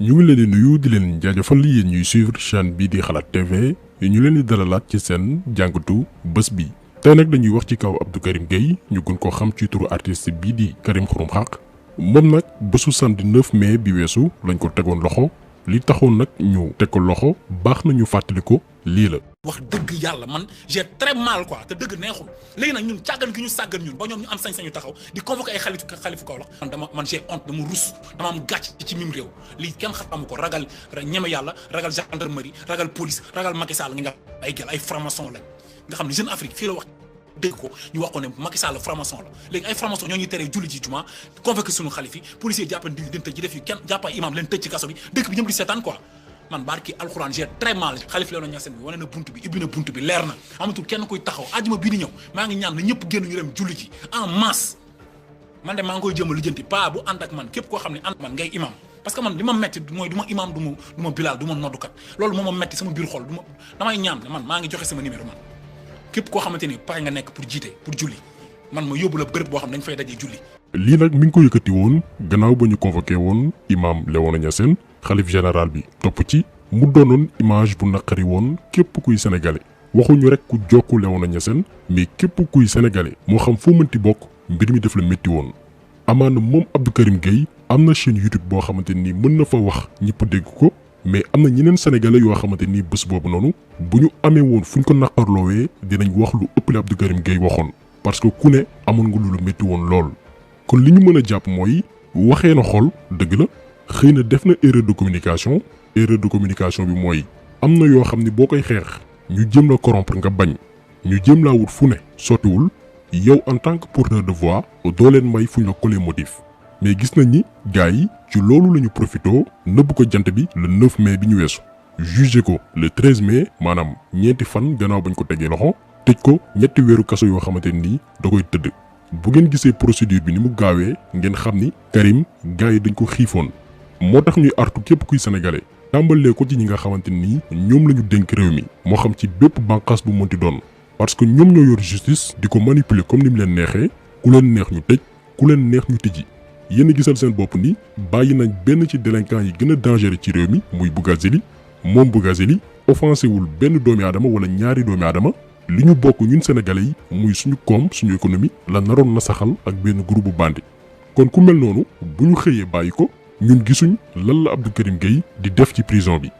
ñu ngi leen di nuyu di leen jaajëfal yéen ñuy suivre chaîne bii di Xalaat TV ñu leen di dalalaat ci seen jàngatu bés bi. tey nag dañuy wax ci kaw Abdou Karim Gueye ñu gën ko xam ci turu artiste bii di Karim Xurum Xaq moom nag bésu samedi 9 mai bi weesu lañ ko tegoon loxo li taxoon nag ñu teg ko loxo baax na ñu fàttali ko lii la. wax dëgg yàlla man j'ai très mal quoi te dëgg neexul léegi nag ñun càggan gi ñu sàggan ñun ba ñoom ñu am sañ-sañu taxaw di convoquer ay xalifu Kaolack man j'ai honte dama rus dama am gàcc ci mim réew lii kenn xamu ko ragal ñeme yàlla ragal gendarmerie ragal police ragal Macky Sall nga ay gel ay franc-maçon lañ nga xam ne Jeune Afrique fii la wax dégg ko ñu wax ko ne Macky Sall franc-maçon la léegi ay franc-maçon ñoo ñuy teree julli ji juma convoquer suñu xalif yi policier jàppan di leen tëj ji def yu kenn jàpp ay imam leen tëj ci kaso bi dëkk bi ñëpp di seetaan quoi man barki alxuraan j'ai très mal xalif Léona Niassène bi wane na buntu bi ibbi na buntu bi leer na amatul kenn koy taxaw àjjuma bii di ñëw maa ngi ñaan na ñëpp génn ñu dem julli ji en masse man de maa ngi koy jëm a lijjanti pa bu ànd ak man képp koo xam ne ànd man ngay imam parce que man li ma metti mooy du ma imam du ma bilaal du ma noddukat loolu moo ma metti sama biir xol damay ñaan man maa ngi joxe sama numéro man képp koo xamante ni pare nga nekk pour jiite pour julli man ma yóbbu la bërëb boo xam ne dañ fay dajee julli. lii nag mi ngi ko yëkkati woon gannaaw ba ñu convoqué woon imam Léona Niassène xalif général bi topp ci mu doonoon image bu naqari woon képp kuy sénégalais waxuñu rek ku jokku Léona Niassène mais képp kuy sénégalais moo xam foo mënti bokk mbir mi daf la métti woon. amaana moom Abdou Karim Gueye am na chaîne YouTube boo xamante ni mën na fa wax ñëpp dégg ko mais am na ñeneen sénégalais yoo xamante ni bés boobu noonu bu ñu amee woon fu ñu ko naqarloowee dinañ wax lu ëpp la Abdou Karim Gueye waxoon parce que ku ne amoon nga lu la métti woon lool. kon li ñu mën a jàpp mooy waxee na xol dëgg la xëy na def na erreur de communication bi mooy am na yoo xam ne boo koy xeex ñu jëm la corrompre nga bañ ñu jëm laa wut fu ne sottiwul yow en tant que porteur de voix doo leen may fu ñu la coller motif mais gis nañ ni gars yi ci loolu la ñu profité nëbb ko jant bi le 9 mai bi ñu weesu jugé ko le 13 mai maanaam ñeenti fan gannaaw bañ ko tegee loxo tëj ko ñetti weeru kaso yoo xamante nii da koy tëdd. bu ngeen gisee procédure bi ni mu gaawee ngeen xam ni Karim gars yi dañ ko xiifoon moo tax ñuy artu képp kuy sénégalais tàmbalee ko ci ñi nga xamante ni ñoom la ñu dénk réew mi moo xam ci bépp bànqaas bu mënti doon parce que ñoom ñoo yor justice di ko manipuler comme ni mu leen neexee ku leen neex ñu tëj ku leen neex ñu tëji yéen a gisal seen bopp ni bàyyi nañ benn ci délinquant yi gën a dangereux ci réew mi muy Bougazelli moom Bougazelli offensé wul benn doomi aadama wala ñaari doomi aadama li ñu bokk ñun sénégalais yi muy suñu koom suñu économie la naroon na saxal ak benn groupe bu bandi kon ku mel noonu bu ñu xëyee bàyyi ko ñun gisuñ lan la Abdou Karim Gueye di def ci prison bi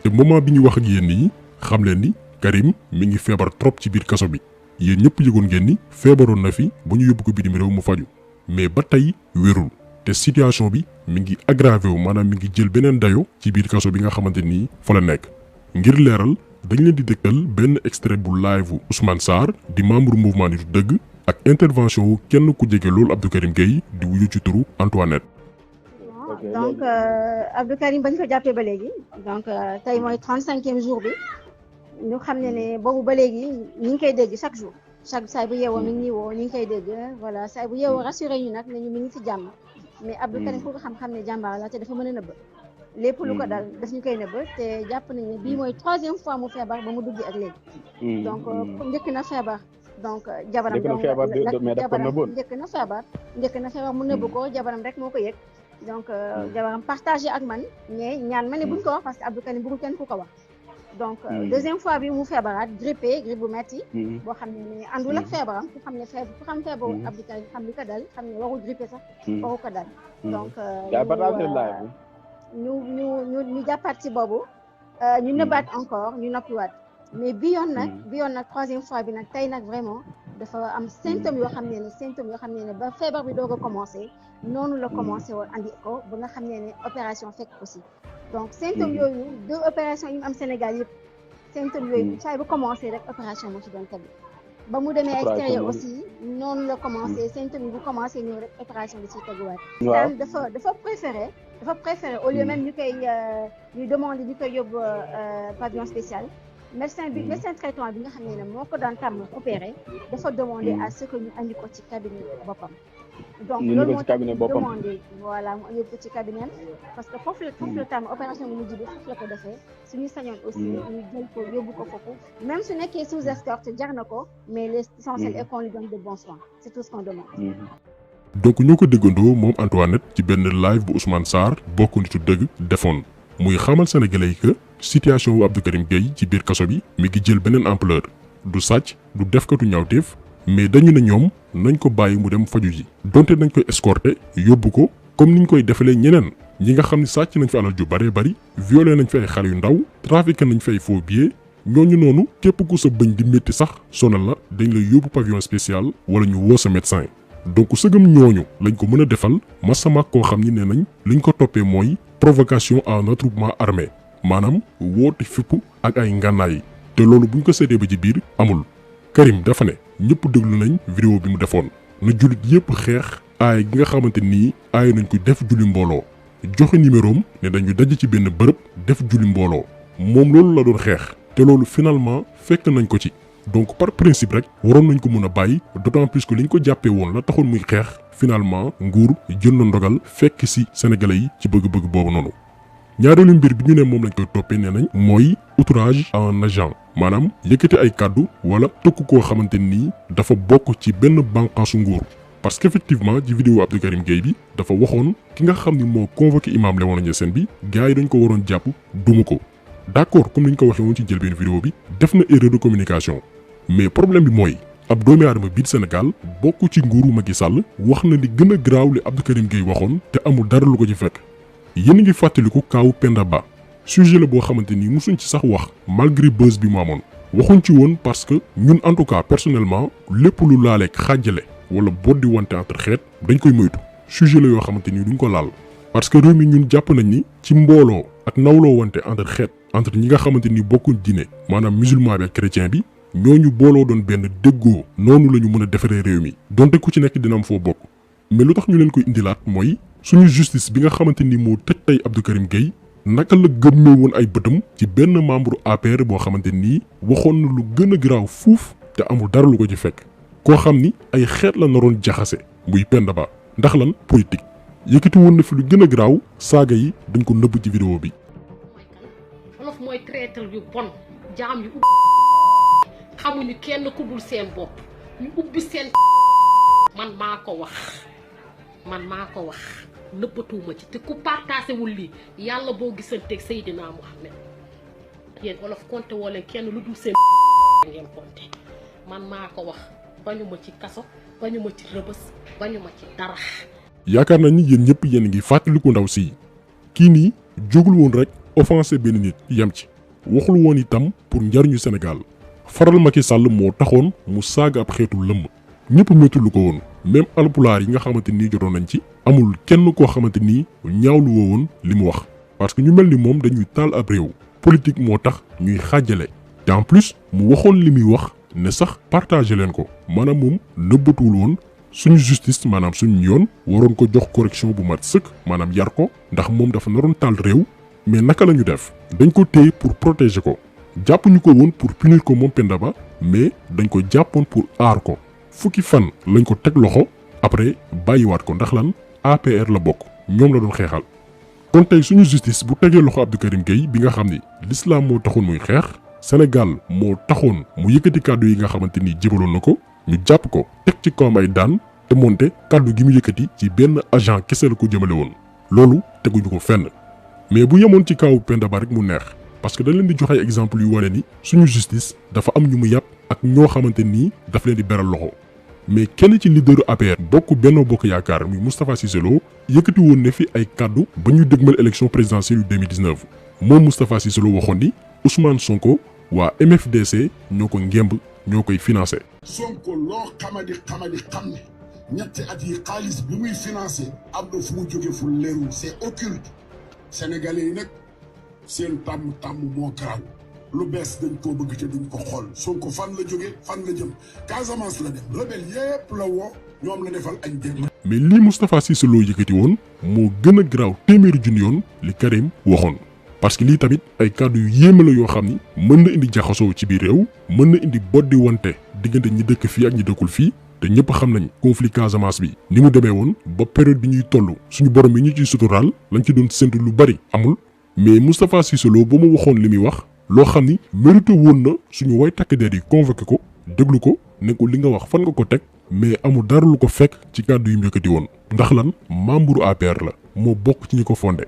te moment bi ñu wax ak yéen yi xam leen ni Karim mi ngi feebar trop ci biir kaso bi yéen ñëpp yëgoon ngeen ni feebaroon na fi ba ñu yóbbu ko bitim réew mu faju mais ba tey wérul te situation bi mi ngi aggravé wu maanaam mi ngi jël beneen dayo ci biir kaso bi nga xamante ni fa la nekk ngir leeral dañ leen di dëkkal benn extrait bu live bu Ousmane Sarr di membre mouvement Nitu Dëgg ak intervention wu kenn ku jege loolu Abdou Karim Gueye di wuyu ci turu Antoinette. donc Abdou Karim bañ ko jàppee ba léegi donc tey mooy 35e jour bi ñu xam ne boobu ba léegi ñu ngi koy dégg chaque jour saa bu yeewoo mi ngi woo ñu ngi koy dégg voilà saa bu yeewoo rassuré ñu nag ne ñu mi ngi ci jàmm mais Abdou Karim ku ko xam-xam ne jàmbaar la te dafa mën a nëbb lépp lu ko dal daf ñu koy nëbb te jàpp nañ ne bii mooy 3e fois mu feebar ba mu dugg ak léegi donc njëkk na feebar donc jabaram njëkk na feebar mu nëbb ko jabaram rek moo ko yëg donc jabaram partagé ak man mais ñaan ma ne buñ ko wax parce que Abdou Karim bëggul kenn ku ko wax donc 2e fois bi mu feebaraat grippe bu metti boo xam ne àndul ak feebaram ku xam feebaru Abdou Karim xam li ko dal xam ne waru grippe sax waru ko dal donc ñu jàppaat ci boobu ñu nëbbaat encore ñu noppiwaat mais bi yoon nag 3e fois bi nag tey nag vraiment dafa am symptômes yoo xam ne ba feebar bi doog a commencé noonu la commencé woon andi ko ba nga xam ne opération fekk aussi donc symptômes yooyu 2 opérations yi mu am Sénégal yëpp symptômes yooyu saa bu commencé rek opération moo ci doon tegu ba mu demee extérieur aussi noonu la commencé symptômes yi bu commencé ñëw rek opération bi ciy teguwaat dafa préféré au lieu même ñu demandé ñu koy yóbbu pavillon spécial médecin traitant bi nga xam ne moo ko daan tàmm opéré dafa demandé à ce que ñu andi ko ci cabinet boppam donc loolu moo tax demandé voilà mu yóbbu ko ci cabinet parce que foofu la tàmm opération bi mujj bi foofu la ko defee suñu sañoon aussi ñu jël ko yóbbu ko foofu même su nekkee sous escorte jar na ko mais l'essentiel est qu'on lui donne de bons soins c'est tout ce qu'on demande donc ñoo ko déggandoo moom Antoinette ci benn live bu Ousmane Sarr bokk nitu dëgg defoon muy xamal sénégalais yi que situation wu Abdou Karim Gueye ci biir kaso bi mi ngi jël beneen ampleur du sàcc du defkatu ñaawteef mais dañu ne ñoom nañ ko bàyyi mu dem faju ji donte nañ koy escorter yóbbu ko comme niñ koy defalee ñeneen ñi nga xam ni sàcc nañ fi alal ju bëree bëri violé nañ fi ay xale yu ndaw trafiqué nañ fi ay faux billets ñooñu noonu képp ku sa bëñ di métti sax sonal la dañ la yóbbu pavillon spécial wala ñu woo sa médecin donc sëgëm ñooñu lañ ko mën a defal masama koo xam ni nee nañ liñ ko toppee mooy provocation à un attroupement armé maanaam woote fipp ak ay ngànnaay te loolu buñ ko seetee ba ci biir amul Karim dafa ne ñëpp déglu nañ vidéo bi mu defoon na jullit yépp xeex aay gi nga xamante nii aay nañ ko def julli mbooloo joxe numéroom ne dañu daj ci benn bërëb def julli mbooloo moom loolu la doon xeex te loolu finalement fekk nañ ko ci donc par principe rek waroon nañ ko mën a bàyyi d'autant plus que liñ ko jàppee woon la taxoon muy xeex finalement nguur jël na ndogal fekk ci sénégalais yi ci bëgg-bëgg boobu noonu. ñaareelu mbir bi ñu ne moom lañ koy toppee nee nañ mooy outrage à un agent maanaam yëkkati ay kàddu wala tokk koo xamante nii dafa bokk ci benn bànqaasu nguur parce qu'effectivement ci vidéo Abdou Karim Gueye bi dafa waxoon ki nga xam ni moo convoqué imam Léona Niassène bi gars yi dañ ko waroon jàpp duma ko d'accord comme niñ ko waxee woon ci njëlbeen vidéo bi def na erreur de communication mais problème bi mooy ab doomi aadama biir Sénégal bokk ci nguuru Macky Sall wax na li gën a graaw li Abdou Karim Gueye waxoon te amul dara lu ko ci fekk yéen a ngi fàttaliku kaawu Penda Ba sujet la boo xamante ni musuñ ci sax wax malgré buzz bi mu amoon waxuñ ci woon parce que ñun en tout cas personnellement lépp lu laaleeg xàjjale wala boddi wante entre xeet dañ koy moytu sujet la yoo xamante ni duñ ko laal parce que réew mi ñun jàpp nañ ni ci mbooloo ak nawloo wante entre xeet entre ñi nga xamante ni bokkuñ diine maanaam musulman bi ak chrétien bi ñooñu booloo doon benn déggoo noonu la ñu mën a defaree réew mi donte ku ci nekk dina am foo bokk mais lu tax ñu leen koy indilaat mooy suñu justice bi nga xamante ni moo tëj tey Abdou Karim Gueye naka la gëmmee woon ay bëtam ci benn membre APR boo xamante nii waxoon na lu gën a garaaw fuuf te amul dara lu ko ci fekk koo xam ni ay xeet la naroon jaxase muy Penda Ba ndax lan politique yëkkati woon na fi lu gën a garaaw saaga yi dañ ko nëbb ci vidéo bi. wolof mooy traître yu bon jaam yu xamuñu kenn ku dul seen bopp ñu ubbi seen man maa ko wax nëbbatuuma ci te ku partagé wul lii yàlla boo gisanteeg Seydina Muhammad yéen wolof compté woo leen kenn lu dul seen ngeen compté man maa ko wax bañu ma ci kaso bañu ma ci rëbës bañu ma ci dara. yaakaar naa ni yéen ñëpp yéen ngi fàttaliku ndaw si kii nii jógul woon rek offensé benn nit yem ci waxul woon itam pour njariñu Sénégal faral Macky Sall moo taxoon mu saaga ab xeetu lëmm ñëpp méttilu ko woon même alpulaar yi nga xamante nii jotoon nañ ci amul kenn koo xamante nii ñaawlu woo woon li mu wax parce que ñu mel ni moom dañuy taal ab réew politique moo tax ñuy xaajale te en plus mu waxoon li muy wax ne sax partagé leen ko maanaam moom nëbbatuwul woon suñu justice maanaam suñu yoon waroon ko jox correction bu mat sëkk maanaam yar ko ndax moom dafa naroon taal réew mais naka la ñu def dañ ko téye pour protéger ko jàppuñu ko woon pour punir ko moom Penda Ba mais dañ ko jàppoon pour aar ko fukki fan lañ ko teg loxo après bàyyiwaat ko ndax lan APR la bokk ñoom la doon xeexal kon tey suñu justice bu tegee loxo Abdou Karim Gueye bi nga xam ni l'islam moo taxoon muy xeex Sénégal moo taxoon mu yëkkati kàddu yi nga xamante ni jibaloon na ko ñu jàpp ko teg ci kawam ay daan te moonte kàddu gi mu yëkkati ci benn agent kese la ko jëmale woon loolu teguñu ko fenn mais bu yemoon ci kawu Penda Ba rek mu neex parce que dañ leen di joxe exemple yu wane ni suñu justice dafa am ñu mu yàpp ak ñoo xamante nii daf leen di beral loxo mais kenn ci leaderu APR bokk Benno Bokk Yaakaar muy Moustapha Cissé Lo yëkkati woon ne fi ay kàddu ba ñu dëgmal élection présidentielle yu 2019 moom Moustapha Cissé Lo waxoon ni Ousmane Sonko waa MFDC ñoo ko ngemb ñoo koy financé. Sonko loo xamadi xam ne ñetti at yi xaalis bi muy financé am na fu mu jóge fu leerul c'est occulte sénégalais yi nag seen tàmm moo garaaw lu bees dañ koo bëgg te duñ ko xool Sonko fan la jóge fan la jëm Casamance la dem rebelle yépp la woo ñoom la defal añ dem. mais lii Moustapha Cissé Lo yëkkati woon moo gën a garaaw téeméeri junni yoon li Karim waxoon parce que lii tamit ay kàddu yu yéeme la yoo xam ni mën na indi jaxasoo ci biir réew mën na indi boddi wante diggante ñi dëkk fii ak ñi dëkkul fii te ñëpp xam nañ conflit Casamance bi ni mu demee woon ba période bi ñuy toll suñu borom bi ñu ciy suturaal lañ ci doon séntu lu bari amul mais Moustapha Cissé Lo ba mu waxoon li muy wax loo xam ni mérité woon na suñu way takk der yi convoqué ko déglu ko ne ko li nga wax fan nga ko teg mais amul dara lu ko fekk ci kàddu yu mu yëkkati woon ndax lan membre APR la moo bokk ci ñi ko fondé.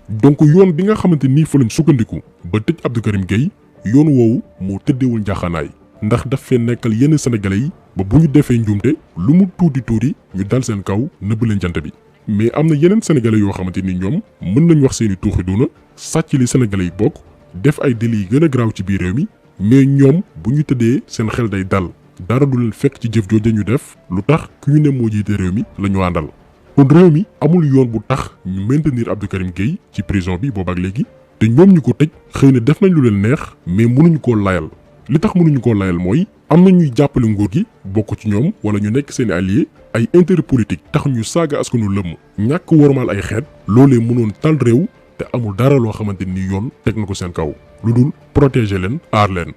donc yoon bi nga xamante ni fa lañ sukkandiku ba tëj Abdou Karim Gueye yoon woowu moo tëddeewul njaaxaanaay ndax daf fee nekkal yenn sénégalais yi ba bu ñu defee njuumte lu mu tuuti ñu dal seen kaw nëbb leen jant bi. mais am na yeneen sénégalais yoo xamante ni ñoom mën nañ wax seeni tuuxi duuna sàcc li sénégalais yi bokk def ay délits yi gën a garaaw ci biir réew mi mais ñoom bu ñu tëddee seen xel day dal dara du leen fekk ci jëf jooja ñu def lu tax ku ñu ne moo jiite réew mi la ñu àndal. kon réew mi amul yoon bu tax ñu maintenir Abdou Karim Gueye ci prison bi boobaak léegi te ñoom ñu ko tëj xëy na def nañ lu leen neex mais mënuñu koo layal li tax mënuñu koo layal mooy am na ñuy jàppale nguur gi bokk ci ñoom wala ñu nekk seeni alliés ay intérêt politique tax ñu saaga askanu lëmm ñàkk wormaal ay xeet loolee mënoon tal réew te amul dara loo xamante ni yoon teg na ko seen kaw lu dul protéger leen aar leen.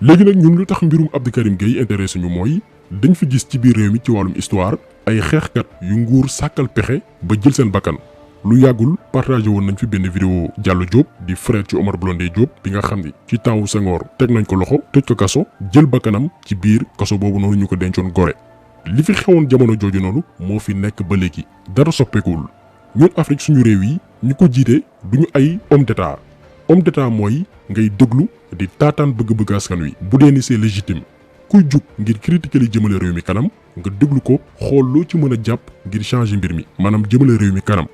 léegi nag ñun lu tax mbirum Abdou Karim Gueye intéressé ñu mooy dañ fi gis ci biir réew mi ci wàllum histoire ay xeexkat yu nguur sàkkal pexe ba jël seen bakkan. lu yàggul partagé woon nañ fi benn vidéo Diallo Diop di frère ci Omar Blondin Diop bi nga xam ni ci temps wu Senghor teg nañ ko loxo tëj ko kaso jël bakkanam ci biir kaso boobu noonu ñu ko dencoon Gorée. li fi xewoon jamono jooju noonu moo fi nekk ba léegi dara soppeekuwul ñun Afrique suñu réew yi ñu ko jiite duñu ay homme d'état mooy ngay déglu di taataan bëgg-bëgg askan wi bu dee ni c'est légitime kuy jug ngir critiquer li jëmale réew mi kanam nga déglu ko xool loo ci mën a jàpp ngir changer mbir mi maanaam jëmale réew mi kanam.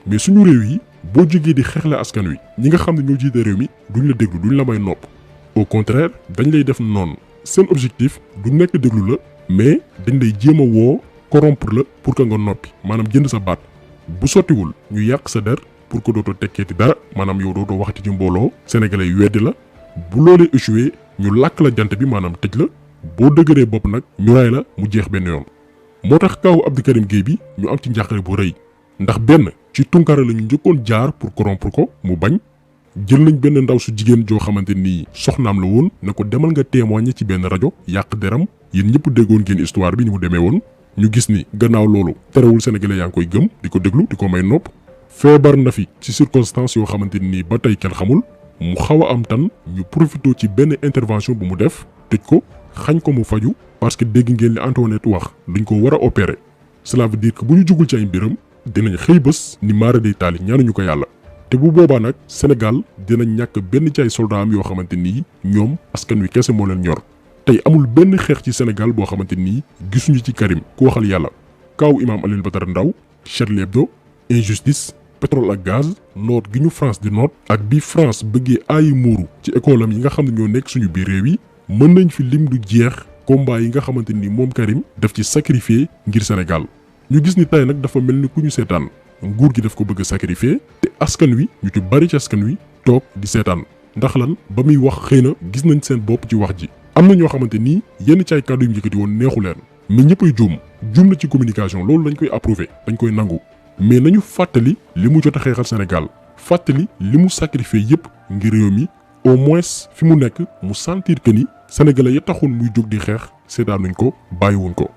mais suñu réew yi boo jógee di xeexle askan wi ñi nga xam ne ñoo jiite réew mi duñ la déglu duñ la may nopp au contraire dañ lay def noonu seen objectif du nekk déglu la mais dañ lay jéem a woo corrompre la pour que nga noppi maanaam jënd sa baat bu sottiwul ñu yàq sa der pour que dootoo tekkeeti dara maanaam yow dootoo waxati ci mbooloo sénégalais yu weddi la bu loolee échoué ñu làkk la jant bi maanaam tëj la boo dëgëree bopp nag ñu ray la mu jeex benn yoon. moo tax kaw Abdou Karim Gueye bi ñu am ci njàqare bu rëy ndax benn ci Tunkara la ñu njëkkoon jaar pour corrompre ko mu bañ jël nañ benn ndaw su jigéen joo xamante ni soxnaam la woon ne ko demal nga témoigner ci benn rajo yàq deram yéen ñëpp déggoon ngeen histoire bi ni mu demee woon. ñu gis ni gannaaw loolu terewul sénégalais yaa ngi koy gëm di ko déglu di ko may nopp feebar na fi ci circonstances yoo xamante ni ba tey kenn xamul mu xaw a am tan ñu profité ci benn intervention bu mu def tëj ko xañ ko mu faju parce que dégg ngeen li Antoinette wax duñ ko war a opérer cela veut dire que bu ñu jugul ci ay mbiram dinañ xëy bés ni maara day taali ñaanuñu ko yàlla te bu boobaa nag Sénégal dinañ ñàkk benn ci ay soldats am yoo xamante ni ñoom askan wi kese moo leen ñor. tey amul benn xeex ci Sénégal boo xamante ni gisuñu ci Karim ku waxal yàlla kaw Imam Alioune Badara Ndao Charlie Hebdo injustice pétrole ak gaz noot gi ñu France di noot ak bi France bëggee aayi muuru ci école am yi nga xam ne ñoo nekk suñu biir réew yi mën nañ fi lim du jeex combat yi nga xamante ni moom Karim daf ci sacrifier ngir Sénégal ñu gis ni tey nag dafa mel ni ku ñu seetaan nguur gi daf ko bëgg a sacrifier te askan wi ñu ci bari ci askan wi toog di seetaan ndax lan ba muy wax xëy na gis nañ seen bopp ci wax ji. am na ñoo xamante ni yenn ci ay kàddu yu njëkkati woon neexu leen mais ñëppay juum na ci communication loolu dañ koy approuver dañ koy nangu mais nañu fàttali li mu jot a xeexal Sénégal fàttali li mu sacrifier yépp ngir réew mi au moins fi mu nekk mu sentir que ni sénégalais ya taxoon muy jóg di xeex seetaanuñ ko bàyyiwuñ ko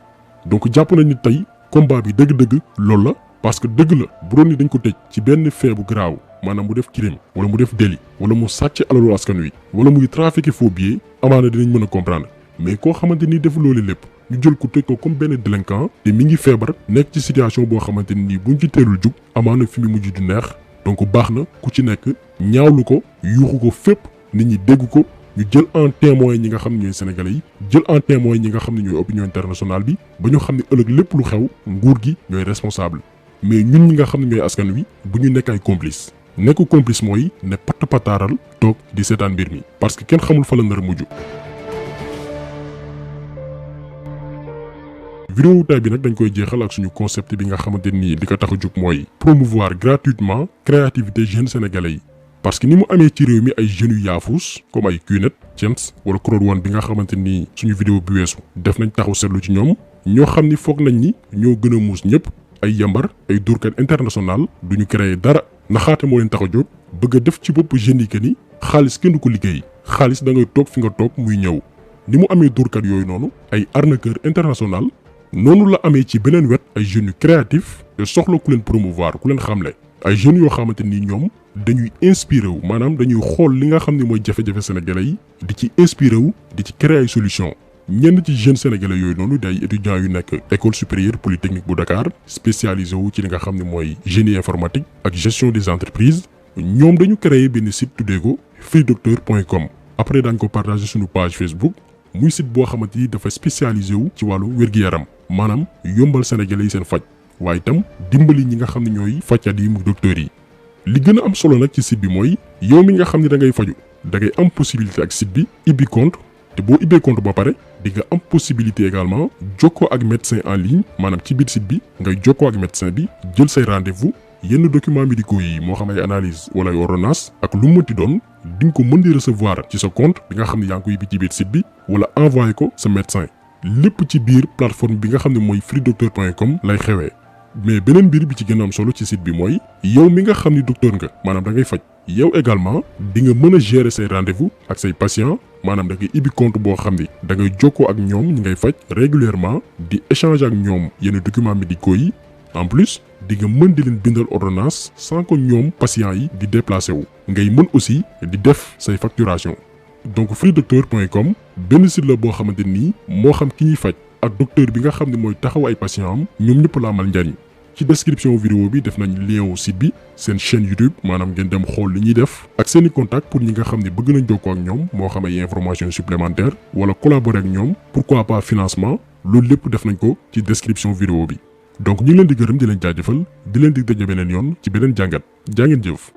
donc jàpp nañ ni tey combat bi dëgg-dëgg loolu la parce que dëgg la bu doon ni dañ ko tëj ci benn fait bu garaaw maanaam mu def crime wala mu def délit wala mu sàcc alalu askan wi wala muy trafiquer faux billets amaana dinañ mën a comprendre mais koo xamante ni def loolu lépp ñu jël ko tëj ko comme benn délinquant te mi ngi feebar nekk ci situation boo xamante ni buñ ci teelul jug amaana fi mu mujj du neex donc baax na ku ci nekk ñaawlu ko yuuxu ko fépp nit ñi dégg ko ñu jël en témoin ñi nga xam ne ñooy sénégalais yi jël en témoin ñi nga xam ne ñooy opinion internationale bi ba ñu xam ne ëllëg lépp lu xew nguur gi ñooy responsable mais ñun ñi nga xam ne ñooy askan wi bu ñu nekk ay complice nekk complice mooy ne patt pataaral toog di seetaan mbir mi parce que kenn xamul fa la nar a mujj. vidéo tay bi nag dañ koy jeexal ak suñu concept bi nga xamante ni li ko tax a jóg mooy promouvoir gratuitement créativité jeunes sénégalais yi parce que ni mu amee ci réew mi ay jeunes yu yaafus comme ay Qnet Thiens wala Crowd One bi nga xamante ni suñu vidéo bi weesu def nañ taxaw seetlu ci ñoom ñoo xam ni foog nañ ni ñoo gën a muus ñëpp ay yambar ay dóorkat international duñu créer dara naxaate moo leen tax a jóg bëgg a def ci bopp jeunes yi que ni xaalis kenn du ko liggéey xaalis da ngay toog fi nga toog muy ñëw ni mu amee dóorkat yooyu noonu ay arnaqueur international noonu la amee ci beneen wet ay jeunes yu créatif te soxla ku leen promouvoir ku leen xamle ay jeunes yoo xamante ni ñoom dañuy inspiré wu maanaam dañuy xool li nga xam ne mooy jafe-jafe sénégalais yi di ci inspiré wu di ci créer ay solution ñenn ci jeunes sénégalais yooyu noonu day étudiants yu nekk école supérieure polytechnique bu Dakar spécialisé wu ci li nga xam ne mooy génie informatique ak gestion des entreprises ñoom dañu créé benn site tuddee ko freedoctor.com. après dañ ko partagé suñu page Facebook muy site boo xamante ni dafa spécialisé wu ci wàllu wér-gu-yaram maanaam yombal sénégalais yi seen faj waaye itam dimbali ñi nga xam ne ñooy fajkat yi mu docteurs yi. li gën a am solo nag ci site bi mooy yow mi nga xam ne da ngay faju da ngay am possibilité ak site bi ibbi compte te boo ibbee compte ba pare di nga am possibilité également jokkoo ak médecin en ligne maanaam ci biir site bi ngay jokkoo ak médecin bi jël say rendez-vous yenn documents médicaux yi moo xam ay analyse wala ay ordonnance ak lu mu mënti doon di nga ko mën di recevoir ci sa compte bi nga xam ne yaa ngi ko yibbi ci biir site bi wala envoyé ko sa médecin lépp ci biir plateforme bi nga xam ne mooy freedoctor.com lay xewee. mais beneen mbir bi ci gën a am solo ci site bi mooy yow mi nga xam ni docteur nga maanaam da ngay faj yow également di nga mën a gérer say rendez-vous ak say patients maanaam da ngay ibbi compte boo xam ni da ngay jokkoo ak ñoom ñi ngay faj régulièrement di échanger ak ñoom yenn documents médicaux yi en plus di nga mën di leen bindal ordonnance sans que ñoom patients yi di déplacé wu ngay mën aussi di def say facturation donc freedoctor.com benn site la boo xamante nii moo xam ki ñuy faj ak docteur bi nga xam ne mooy taxaw ay patient am ñoom ñëpp la amal njariñ ci description vidéo bi def nañ lien wu site bi seen chaîne YouTube maanaam ngeen dem xool li ñuy def ak seeni contact pour ñi nga xam ne bëgg nañ jokkoo ak ñoom moo xam ay information supplémentaire wala collaborer ak ñoom pourquoi pas financement loolu lépp def nañ ko ci description vidéo bi donc ñu ngi leen di gërëm di leen jaajëfal di leen dig daje beneen yoon ci beneen jàngat jaa ngeen jëf